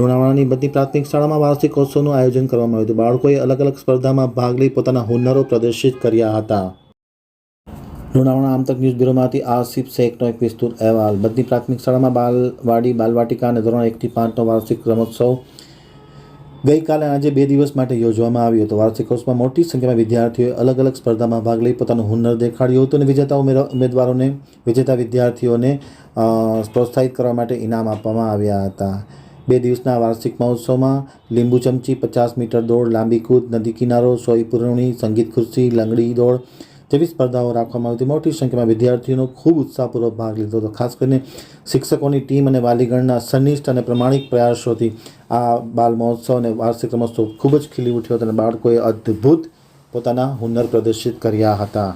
લુણાવાડાની બધી પ્રાથમિક શાળામાં વાર્ષિકોત્સવનું આયોજન કરવામાં આવ્યું હતું। બાળકોએ અલગ અલગ સ્પર્ધામાં ભાગ લઈ પોતાના હુનરો પ્રદર્શિત કર્યા હતા। લુણાવાડા આમતક ન્યૂઝ બ્યુરોમાંથી આસિફ શેખનો એક વિસ્તૃત અહેવાલ। બધી પ્રાથમિક શાળામાં બાલવાડી, બાલવાટિકા અને ધોરણ 1 થી 5નો વાર્ષિક રમોત્સવ ગઈકાલે આજે 2 દિવસ માટે યોજવામાં આવ્યો હતો। વાર્ષિકોત્સવમાં મોટી સંખ્યામાં વિદ્યાર્થીઓએ અલગ અલગ સ્પર્ધામાં ભાગ લઈ પોતાનું હુનર દેખાડ્યું હતું અને વિજેતા વિદ્યાર્થીઓને પ્રોત્સાહિત કરવા માટે ઇનામ આપવામાં આવ્યા હતા। 2 દિવસના વાર્ષિક મહોત્સવમાં લીંબુ ચમચી, 50 મીટર દોડ, લાંબી કૂદ, નદી કિનારો, સોઈ પુરવણી, સંગીત ખુરશી, લંગડી દોડ જેવી સ્પર્ધાઓ રાખવામાં આવી હતી। મોટી સંખ્યામાં વિદ્યાર્થીઓનો ખૂબ ઉત્સાહપૂર્વક ભાગ લીધો હતો। ખાસ કરીને શિક્ષકોની ટીમ અને વાલીગણના સનિષ્ઠ અને પ્રમાણિક પ્રયાસોથી આ બાલ મહોત્સવ અને વાર્ષિક રમોત્સવ ખૂબ જ ખીલી ઉઠ્યો હતો અને બાળકોએ અદ્ભુત પોતાના હુનર પ્રદર્શિત કર્યા હતા।